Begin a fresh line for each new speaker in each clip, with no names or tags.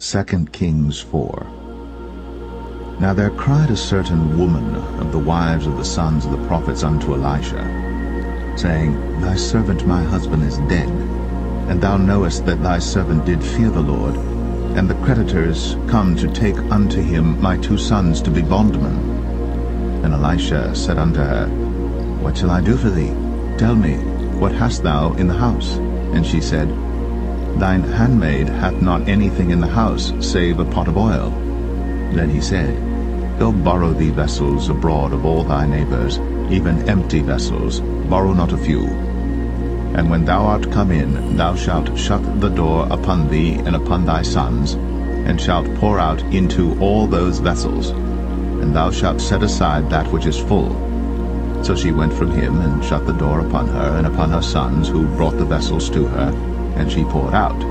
2 Kings 4. Now there cried a certain woman of the wives of the sons of the prophets unto Elisha, saying, Thy servant my husband is dead, and thou knowest that thy servant did fear the Lord, and the creditors come to take unto him my 2 sons to be bondmen. And Elisha said unto her, What shall I do for thee? Tell me, what hast thou in the house? And she said, Thine handmaid hath not anything in the house, save a pot of oil. Then he said, Go borrow thee vessels abroad of all thy neighbors, even empty vessels, borrow not a few. And when thou art come in, thou shalt shut the door upon thee and upon thy sons, and shalt pour out into all those vessels, and thou shalt set aside that which is full. So she went from him, and shut the door upon her and upon her sons, who brought the vessels to her, and she poured out.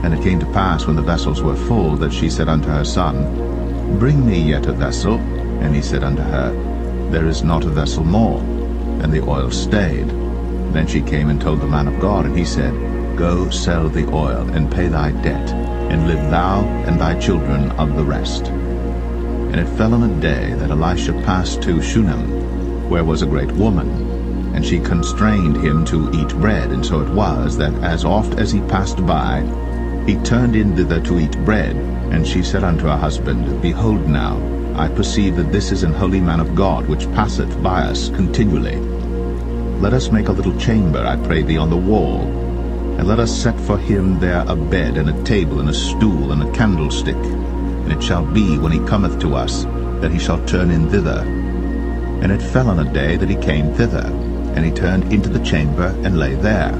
And it came to pass, when the vessels were full, that she said unto her son, Bring me yet a vessel. And he said unto her, There is not a vessel more. And the oil stayed. Then she came and told the man of God, and he said, Go sell the oil, and pay thy debt, and live thou and thy children of the rest. And it fell on a day that Elisha passed to Shunem, where was a great woman, and she constrained him to eat bread. And so it was, that as oft as he passed by, he turned in thither to eat bread. And she said unto her husband, Behold now, I perceive that this is an holy man of God, which passeth by us continually. Let us make a little chamber, I pray thee, on the wall, and let us set for him there a bed, and a table, and a stool, and a candlestick. And it shall be, when he cometh to us, that he shall turn in thither. And it fell on a day that he came thither, and he turned into the chamber, and lay there.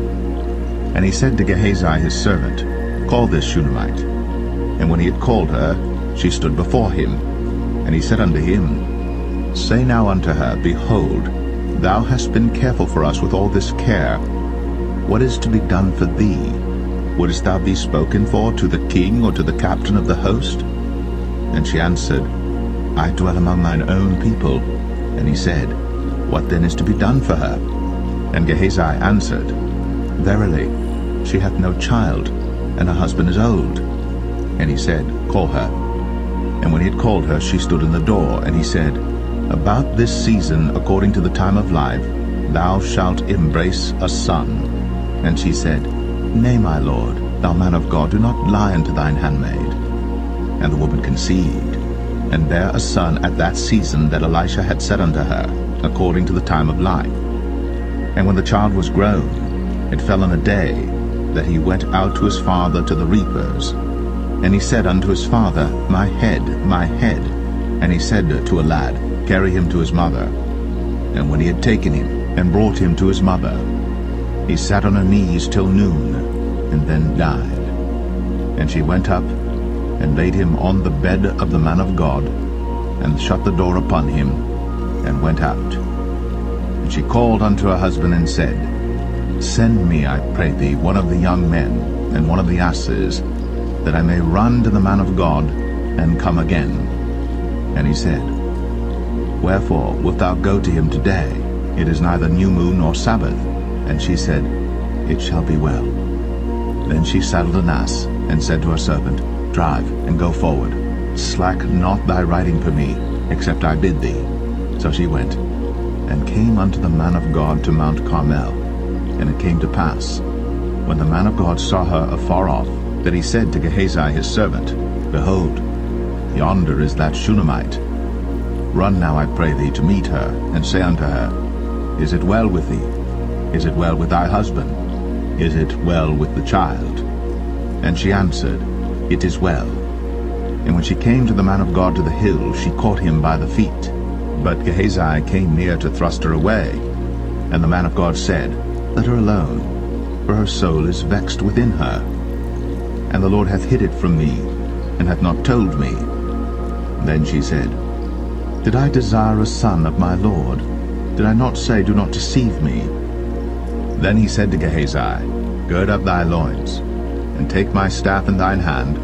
And he said to Gehazi his servant, Call this Shunammite. And when he had called her, she stood before him. And he said unto him, Say now unto her, Behold, thou hast been careful for us with all this care. What is to be done for thee? Wouldest thou be spoken for to the king, or to the captain of the host? And she answered, I dwell among mine own people. And he said, What then is to be done for her? And Gehazi answered, Verily, she hath no child, and her husband is old. And he said, Call her. And when he had called her, she stood in the door. And he said, About this season, according to the time of life, thou shalt embrace a son. And she said, Nay, my lord, thou man of God, do not lie unto thine handmaid. And the woman conceived, and bare a son at that season that Elisha had said unto her, according to the time of life. And when the child was grown, it fell on a day that he went out to his father to the reapers. And he said unto his father, My head, my head. And he said to a lad, Carry him to his mother. And when he had taken him, and brought him to his mother, he sat on her knees till noon, and then died. And she went up, and laid him on the bed of the man of God, and shut the door upon him, and went out. And she called unto her husband, and said, Send me, I pray thee, one of the young men, and one of the asses, that I may run to the man of God, and come again. And he said, Wherefore wilt thou go to him today? It is neither new moon nor Sabbath. And she said, It shall be well. Then she saddled an ass, and said to her servant, Drive, and go forward. Slack not thy riding for me, except I bid thee. So she went, and came unto the man of God to Mount Carmel. And it came to pass, when the man of God saw her afar off, that he said to Gehazi his servant, Behold, yonder is that Shunammite. Run now, I pray thee, to meet her, and say unto her, Is it well with thee? Is it well with thy husband? Is it well with the child? And she answered, It is well. And when she came to the man of God to the hill, she caught him by the feet. But Gehazi came near to thrust her away. And the man of God said, Let her alone, for her soul is vexed within her. And the Lord hath hid it from me, and hath not told me. Then she said, Did I desire a son of my Lord? Did I not say, Do not deceive me? Then he said to Gehazi, Gird up thy loins, and take my staff in thine hand,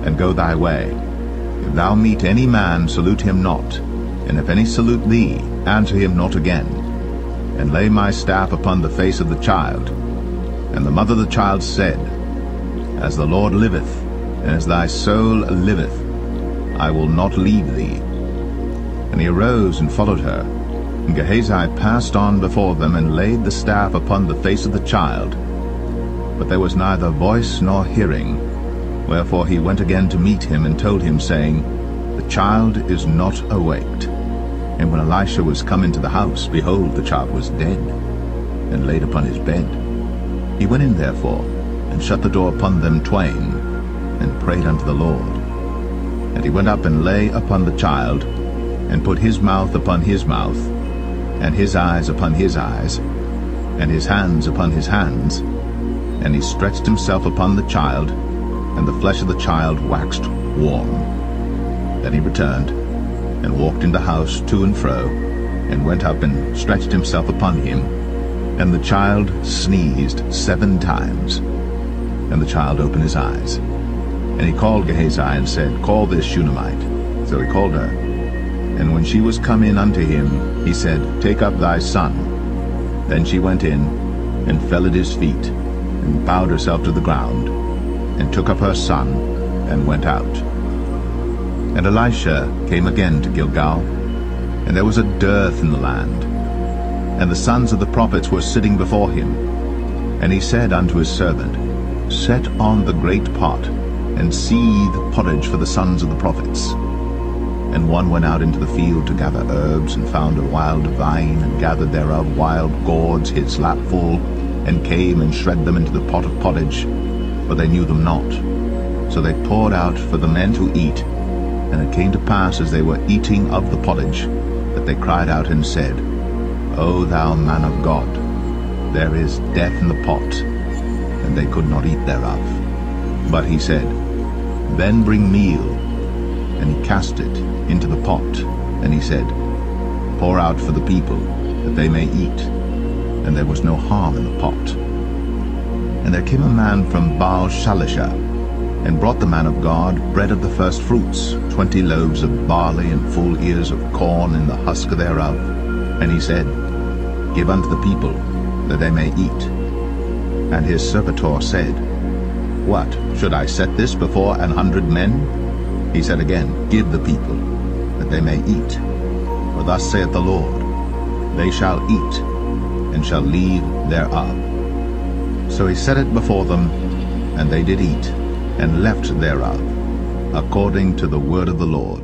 and go thy way. If thou meet any man, salute him not, and if any salute thee, answer him not again. And lay my staff upon the face of the child. And the mother of the child said, As the Lord liveth, as thy soul liveth, I will not leave thee. And he arose and followed her. And Gehazi passed on before them, and laid the staff upon the face of the child. But there was neither voice nor hearing. Wherefore he went again to meet him, and told him, saying, The child is not awaked. And when Elisha was come into the house, behold, the child was dead, and laid upon his bed. He went in therefore, and shut the door upon them twain, and prayed unto the Lord. And he went up and lay upon the child, and put his mouth upon his mouth, and his eyes upon his eyes, and his hands upon his hands. And he stretched himself upon the child, and the flesh of the child waxed warm. Then he returned, and walked in the house to and fro, and went up and stretched himself upon him. And the child sneezed 7 times. And the child opened his eyes. And he called Gehazi, and said, Call this Shunammite. So he called her. And when she was come in unto him, he said, Take up thy son. Then she went in, and fell at his feet, and bowed herself to the ground, and took up her son, and went out. And Elisha came again to Gilgal, and there was a dearth in the land. And the sons of the prophets were sitting before him. And he said unto his servant, Set on the great pot, and seethe pottage for the sons of the prophets. And one went out into the field to gather herbs, and found a wild vine, and gathered thereof wild gourds his lap full, and came and shred them into the pot of pottage, but they knew them not. So they poured out for the men to eat. And it came to pass, as they were eating of the pottage, that they cried out and said, O thou man of God, there is death in the pot. And they could not eat thereof. But he said, Then bring meal. And he cast it into the pot. And he said, Pour out for the people, that they may eat. And there was no harm in the pot. And there came a man from Baal-Shalisha, and brought the man of God bread of the first fruits, 20 loaves of barley, and full ears of corn in the husk thereof. And he said, Give unto the people, that they may eat. And his servitor said, What, should I set this before 100 men? He said again, Give the people, that they may eat. For thus saith the Lord, They shall eat, and shall leave thereof. So he set it before them, and they did eat, and left thereof, according to the word of the Lord.